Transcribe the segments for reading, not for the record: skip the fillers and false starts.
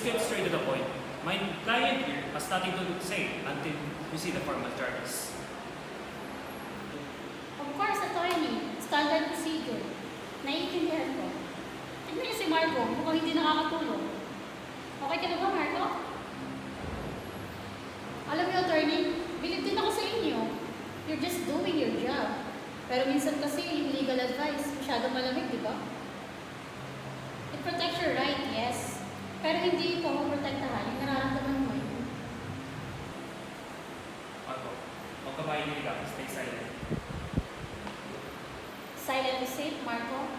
get straight to the point. My client here has nothing to say until you see the formal charges. Of course, attorney. Standard procedure. Naiintindihan ko. Tignan niyo si Marco. Mukhang hindi nakakatulong. Okay ka na ba, Marco? Alam niyo, attorney, believe din ako sa inyo. You're just doing your job. Pero minsan kasi yung legal advice, masyadong malamig, di ba? It protects your right, yes. Pero hindi ito maprotektahan yung nararamdaman mo yun. Marco, huwag ka mahinig ka. Stay silent. Silent is safe, Marco.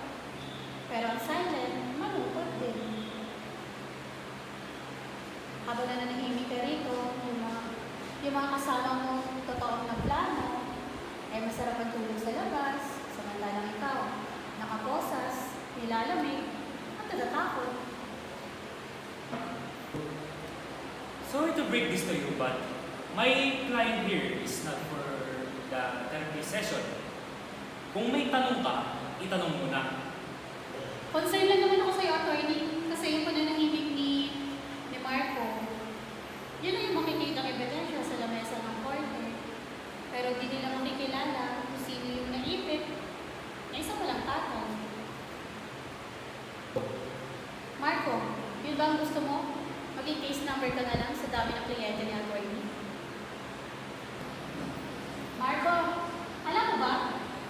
Pero ang silent, malungkot din. Habang na nanahimik ka rito, yung mga kasama mo totoong na plano, ay masarap ang tulog sa labas, samantalang ikaw, nakaposas, nilalamig, at natatakot. Sorry to break this to you, but my client here is not for the therapy session. Kung may tanong ka, itanong mo na. Concern lang naman ako sa'yo, attorney, kasi yung pananahimik ni Marco, yun na yung makikita ng ebidensya sa lamesa ng korte. Pero di nila makikilala kung sino yung naipit na isa walang tatay. Marco, yun ba ang gusto mo? Maging case number ka na lang sa dami ng kliyente ni attorney. Marco, alam mo ba?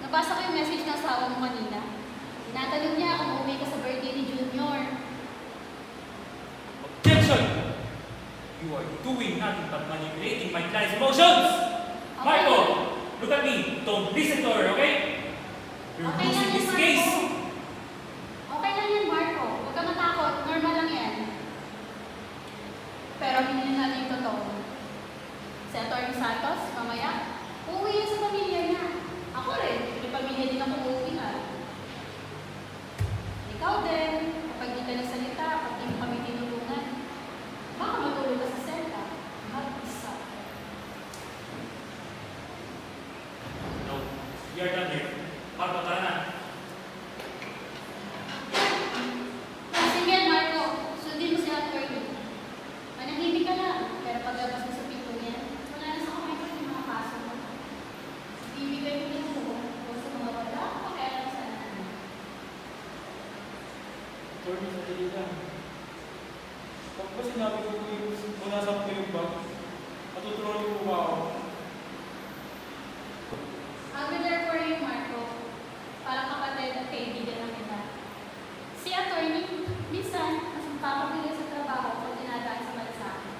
Nabasa ko yung message ng asawa mo kanina. Tinatanong niya kung uuwi ka sa birthday ni Junior. Objection! You are doing nothing but manipulating my client's emotions! Okay. Marco, look at me. Don't listen to her, okay? You're Okay lang losing yan, this Marco. case. Okay lang yan, Marco. Huwag ka matakot. Normal lang yan. Pero hindi natin yung totoo. Si Atty. Santos, mamaya, uuwi yan sa pamilya niya. Ako rin. May pamilya din ako uuwi na. Ikaw din. Kapag di ka nagsalita, kapag di mo kami tinulungan, baka matulog ka sa selda. Mag-isa. No, we are done here. Marco, tara na. Sige, Marco. Sundin mo si attorney. Manahimik ka lang. Pero paglabas mo sa pinto niya, wala na sa kamay ko yung mga kaso mo. Ibigay mo din mo o sa mga wala o pakialam sa nanan. Attorney, sadali lang. Pag ba sinabi ko yung punasan ko yung bag, matutulungan niyo po ba ako? I'll be there for you, Marco. Para kapatid at kaibigan lang kita. Si attorney, minsan, mas mapapabili sa trabaho kung dinadaan sa malasakit.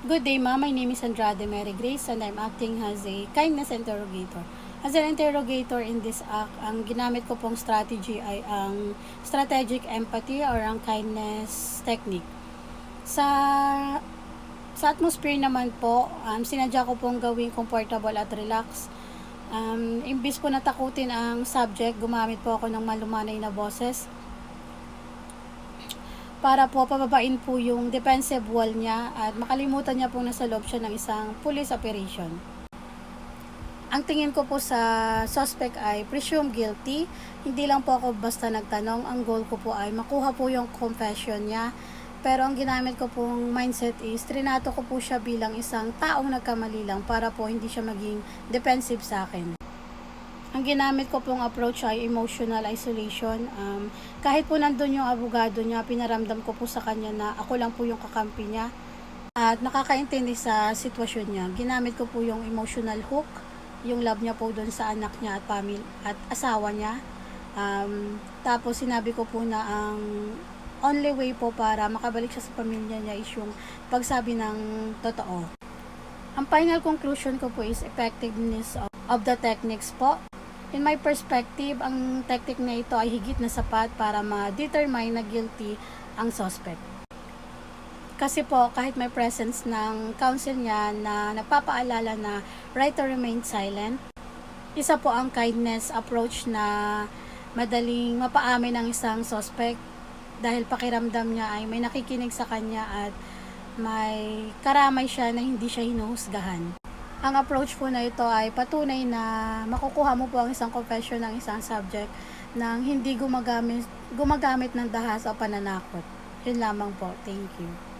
Good day, ma'am. My name is Andrade Mary Grace and I'm acting as a kindness interrogator. As an interrogator in this act, ang ginamit ko pong strategy ay ang strategic empathy or ang kindness technique. Sa atmosphere naman po, sinadya ko pong gawing comfortable at relax. Imbis po natakutin ang subject, gumamit po ako ng malumanay na boses para po pababain po yung defensive wall niya at makalimutan niya po nasa loob siya ng isang police operation. Ang tingin ko po sa suspect ay presume guilty. Hindi lang po ako basta nagtanong. Ang goal ko po ay makuha po yung confession niya. Pero ang ginamit ko pong mindset is trinato ko po siya bilang isang taong nagkamali lang para po hindi siya maging defensive sa akin. Ang ginamit ko pong approach ay emotional isolation. Kahit po nandun yung abogado niya, pinaramdam ko po sa kanya na ako lang po yung kakampi niya at nakakaintindi sa sitwasyon niya. Ginamit ko po yung emotional hook, yung love niya po doon sa anak niya at family at asawa niya. Tapos sinabi ko po na ang only way po para makabalik siya sa pamilya niya is yung pagsabi ng totoo. Ang final conclusion ko po is effectiveness of the techniques po. In my perspective, ang technique na ito ay higit na sapat para ma-determine na guilty ang suspect. Kasi po, kahit may presence ng counsel niya na nagpapaalala na right to remain silent, isa po ang kindness approach na madaling mapaamin ng isang suspect dahil pakiramdam niya ay may nakikinig sa kanya at may karamay siya na hindi siya hinuhusgahan. ang approach po na ito ay patunay na makukuha mo po ang isang confession ng isang subject nang hindi gumagamit ng dahas o pananakot. Yun lamang po. Thank you.